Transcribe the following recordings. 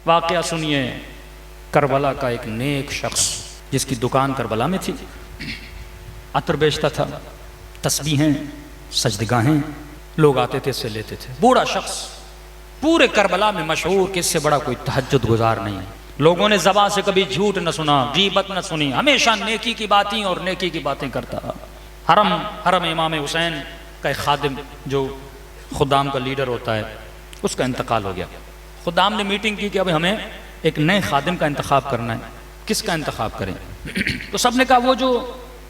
واقعہ سنیے کربلا کا ایک نیک شخص جس کی دکان کربلا میں تھی، عطر بیچتا تھا، تسبیحیں، سجدگاہیں، لوگ آتے تھے اس سے لیتے تھے، بوڑھا شخص، پورے کربلا میں مشہور کہ اس سے بڑا کوئی تہجد گزار نہیں ہے، لوگوں نے زبان سے کبھی جھوٹ نہ سنا، غیبت نہ سنی، ہمیشہ نیکی کی باتیں اور نیکی کی باتیں کرتا۔ حرم امام حسین کا ایک خادم جو خدام کا لیڈر ہوتا ہے، اس کا انتقال ہو گیا۔ خدام نے میٹنگ کی کہ اب ہمیں ایک نئے خادم کا انتخاب کرنا ہے، کس کا انتخاب کریں؟ تو سب نے کہا وہ جو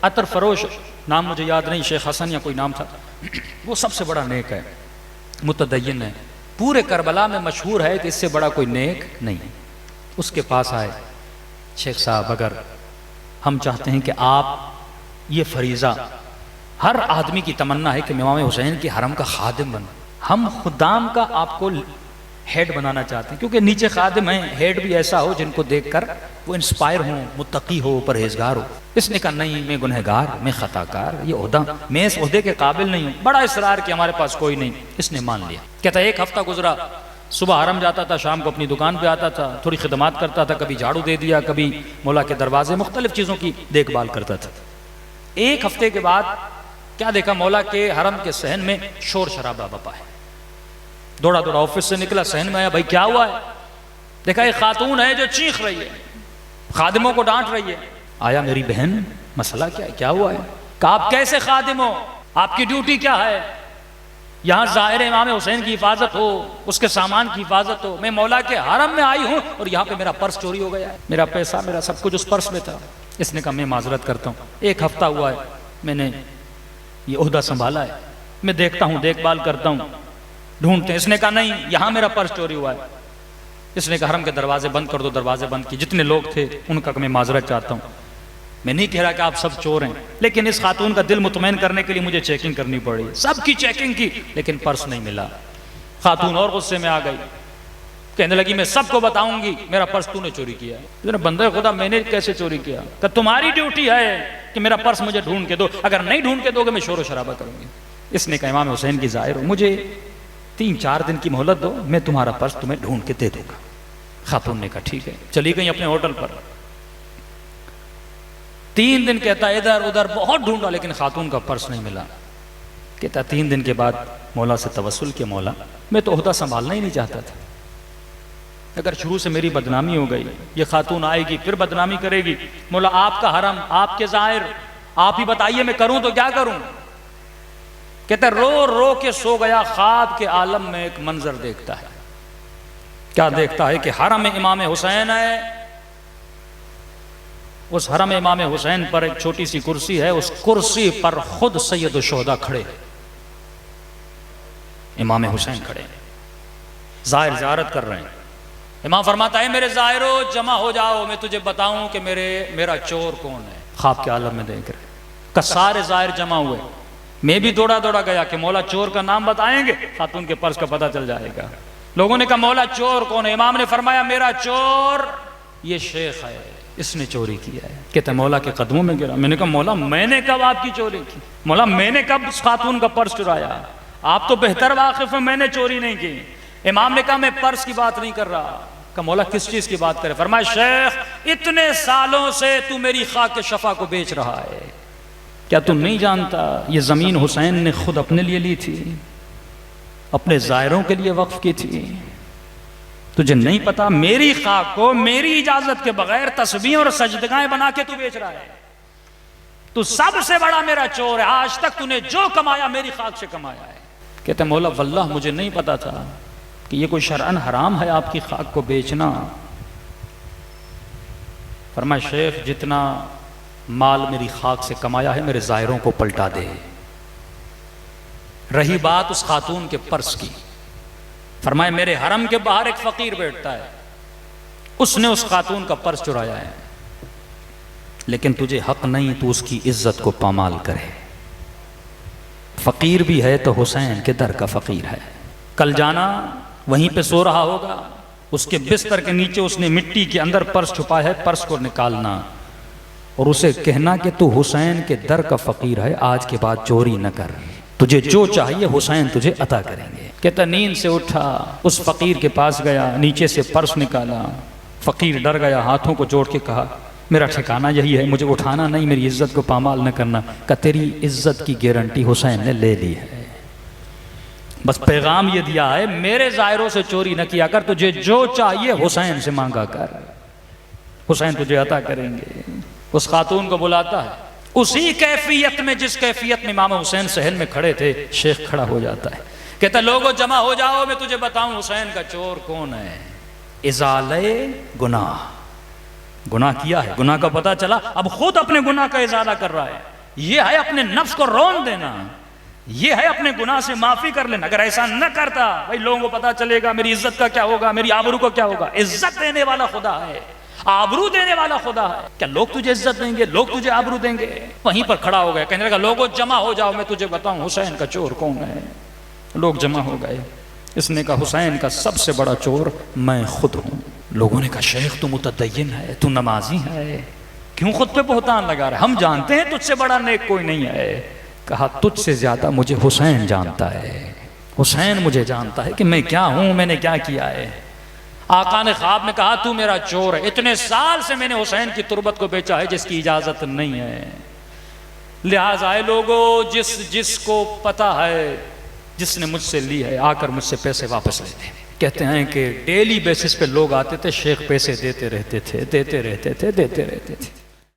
عطر فروش، نام مجھے یاد نہیں، شیخ حسن یا کوئی نام تھا، وہ سب سے بڑا نیک ہے، متدین ہے، پورے کربلا میں مشہور ہے کہ اس سے بڑا کوئی نیک نہیں۔ اس کے پاس آئے، شیخ صاحب اگر ہم چاہتے ہیں کہ آپ، یہ فریضہ ہر آدمی کی تمنا ہے کہ امام حسین کی حرم کا خادم بن، ہم خدام کا آپ کو ہیڈ بنانا چاہتے ہیں، کیونکہ نیچے خادم ہیں، ہیڈ بھی ایسا ہو جن کو دیکھ کر وہ انسپائر ہوں، متقی ہو، پرہیزگار ہو۔ اس نے کہا نہیں، میں گنہگار، میں خطا کار، یہ عہدہ، میں اس عہدے کے قابل نہیں ہوں، بڑا اصرار کہ ہمارے پاس کوئی نہیں۔ اس نے مان لیا۔ کہتا ایک ہفتہ گزرا، صبح حرم جاتا تھا، شام کو اپنی دکان پہ آتا تھا، تھوڑی خدمات کرتا تھا، کبھی جھاڑو دے دیا، کبھی مولا کے دروازے، مختلف چیزوں کی دیکھ بھال کرتا تھا۔ ایک ہفتے کے بعد کیا دیکھا، مولا کے حرم کے صحن میں شور شرابہ بپا ہے۔ دوڑا دوڑا آفس سے نکلا، صحن میں آیا، بھائی کیا ہوا ہے؟ دیکھا ایک خاتون ہے جو چیخ رہی ہے، خادموں کو ڈانٹ رہی ہے۔ آیا میری بہن، مسئلہ کیا ہے، کیا ہوا ہے؟ کہ آپ کیسے خادم ہو، آپ کی ڈیوٹی کیا ہے؟ یہاں ظاہر امام حسین کی حفاظت ہو، اس کے سامان کی حفاظت ہو، میں مولا کے حرم میں آئی ہوں اور یہاں پہ میرا پرس چوری ہو گیا ہے، میرا پیسہ، میرا سب کچھ اس پرس میں تھا۔ اس نے کہا میں معذرت کرتا ہوں، ایک ہفتہ ہوا ہے میں نے یہ عہدہ سنبھالا ہے، میں دیکھتا ہوں، دیکھ بھال کرتا ہوں، ڈھونڈتے ہیں۔ اس نے کہا نہیں، یہاں میرا پرس چوری ہوا ہے۔ اس نے کہا حرم کے دروازے بند کر دو، دروازے بند کی، جتنے لوگ تھے ان کا میں معذرت چاہتا ہوں، میں نہیں کہہ رہا کہ آپ سب چور ہیں، لیکن اس خاتون کا دل مطمئن کرنے کے لیے مجھے چیکنگ کرنی پڑی، سب کی چیکنگ کی، لیکن پرس نہیں ملا۔ خاتون اور غصے میں آ گئی، کہنے لگی میں سب کو بتاؤں گی میرا پرس تو نے چوری کیا ہے۔ بندہ خدا میں نے کیسے چوری کیا؟ کہ تمہاری ڈیوٹی ہے کہ میرا پرس مجھے ڈھونڈ کے دو، اگر نہیں ڈھونڈ کے دو گے میں شور و شرابہ کروں گی۔ اس نے کہا امام حسین کی ظاہر ہو، مجھے 3-4 دن کی مہلت دو، میں تمہارا پرس تمہیں ڈھونڈ کے دے دوں گا۔ خاتون نے کہا ٹھیک ہے، چلی گئی اپنے ہوٹل پر۔ 3 دن کہتا ادھر ادھر بہت ڈھونڈا لیکن خاتون کا پرس نہیں ملا۔ کہتا 3 دن کے بعد مولا سے توسل کیا، مولا میں تو عہدہ سنبھالنا ہی نہیں چاہتا تھا، اگر شروع سے میری بدنامی ہو گئی، یہ خاتون آئے گی پھر بدنامی کرے گی، مولا آپ کا حرم، آپ کے ظاہر، آپ ہی بتائیے میں کروں تو کیا کروں؟ کہتا رو رو کے سو گیا، خواب کے عالم میں ایک منظر دیکھتا ہے۔ کیا دیکھتا ہے کہ حرم امام حسین ہے، اس حرم امام حسین پر ایک چھوٹی سی کرسی ہے، اس کرسی پر خود سید الشہداء کھڑے، امام حسین کھڑے، ظاہر زیارت کر رہے ہیں۔ امام فرماتا ہے میرے ظاہرو جمع ہو جاؤ، میں تجھے بتاؤں کہ میرا چور کون ہے۔ خواب کے عالم میں دیکھ رہے کہ سارے ظاہر جمع ہوئے، میں بھی دوڑا دوڑا گیا کہ مولا چور کا نام بتائیں گے، خاتون کے پرس کا پتہ چل جائے گا۔ لوگوں نے کہا مولا چور کون ہے؟ امام نے فرمایا میرا چور یہ شیخ ہے، اس نے چوری کیا ہے۔ کہتا مولا کے قدموں میں گرا، میں نے کہا مولا میں نے کب آپ کی چوری کی؟ مولا میں نے کب اس خاتون کا پرس چرایا؟ آپ تو بہتر واقف ہیں، میں نے چوری نہیں کی۔ امام نے کہا میں پرس کی بات نہیں کر رہا۔ کہ مولا کس چیز کی بات کرے؟ فرمایا شیخ اتنے سالوں سے تو میری خاک شفا کو بیچ رہا ہے، کیا تم نہیں جانتا یہ زمین حسین نے خود اپنے لیے لی تھی، اپنے زائروں کے لیے وقف کی تھی؟ تجھے نہیں پتا میری خاک کو میری اجازت کے بغیر تسبیح اور سجدگاہیں بنا کے تو بیچ رہا ہے؟ تو سب سے بڑا میرا چور ہے، آج تک تو نے جو کمایا میری خاک سے کمایا ہے۔ کہتے مولا واللہ مجھے نہیں پتا تھا کہ یہ کوئی شرعن حرام ہے آپ کی خاک کو بیچنا۔ فرمایا شیخ جتنا مال میری خاک سے کمایا ہے میرے زائروں کو پلٹا دے۔ رہی بات اس خاتون کے پرس کی، فرمایا میرے حرم کے باہر ایک فقیر بیٹھتا ہے، اس نے اس خاتون کا پرس چرایا ہے، لیکن تجھے حق نہیں تو اس کی عزت کو پامال کرے۔ فقیر بھی ہے تو حسین کے در کا فقیر ہے، کل جانا وہیں پہ سو رہا ہوگا، اس کے بستر کے نیچے اس نے مٹی کے اندر پرس چھپا ہے، پرس کو نکالنا اور اسے کہنا کہ تو حسین کے در کا فقیر ہے، آج کے بعد چوری نہ کر، تجھے جو چاہیے حسین تجھے عطا کریں گے۔ کہتا نیند سے اٹھا، اس فقیر کے پاس گیا، نیچے سے پرس نکالا، فقیر ڈر گیا، ہاتھوں کو جوڑ کے کہا میرا ٹھکانہ یہی ہے، مجھے اٹھانا نہیں، میری عزت کو پامال نہ کرنا۔ کہ تیری عزت کی گارنٹی حسین نے لے لی ہے، بس پیغام یہ دیا ہے میرے ظاہروں سے چوری نہ کیا کر، تجھے جو چاہیے حسین سے مانگا کر، حسین تجھے عطا کریں گے۔ اس خاتون کو بلاتا ہے، اسی کیفیت میں جس کیفیت میں امام حسین صحن میں کھڑے تھے، شیخ کھڑا ہو جاتا ہے، کہتا لوگوں جمع ہو جاؤ، میں تجھے بتاؤں حسین کا چور کون ہے۔ ازالہ گناہ، گناہ کیا ہے، گناہ کا پتہ چلا، اب خود اپنے گناہ کا ازالہ کر رہا ہے۔ یہ ہے اپنے نفس کو رون دینا، یہ ہے اپنے گناہ سے معافی کر لینا۔ اگر ایسا نہ کرتا بھائی لوگوں کو پتہ چلے گا میری عزت کا کیا ہوگا، میری آبرو کا کیا ہوگا۔ عزت دینے والا خدا ہے، آبرو دینے والا خدا ہے۔ کیا لوگ تجھے عزت دیں گے، لوگ تجھے آبرو دیں گے؟ وہیں پر کھڑا ہو گیا، کہنے لگا لوگوں جمع ہو جاؤ، میں تجھے بتاؤں حسین کا چور کون ہے۔ لوگ جمع ہو گئے، اس نے کہا حسین کا سب سے بڑا چور میں خود ہوں۔ لوگوں نے کہا شیخ تو متدین ہے، تو نمازی ہے، کیوں خود پہ بہتان لگا رہا ہے؟ ہم جانتے ہیں تجھ سے بڑا نیک کوئی نہیں ہے۔ کہا تجھ سے زیادہ مجھے حسین جانتا ہے، حسین مجھے جانتا ہے کہ میں کیا ہوں، میں نے کیا کیا ہے۔ آقا نے خواب میں کہا تو میرا چور ہے، اتنے سال سے میں نے حسین کی تربت کو بیچا ہے جس کی اجازت نہیں ہے، لہٰذا اے لوگو جس کو پتا ہے، جس نے مجھ سے لی ہے آ کر مجھ سے پیسے واپس لے دیں۔ کہتے ہیں کہ ڈیلی بیسس پہ لوگ آتے تھے، شیخ پیسے دیتے رہتے تھے، دیتے رہتے تھے، دیتے رہتے تھے۔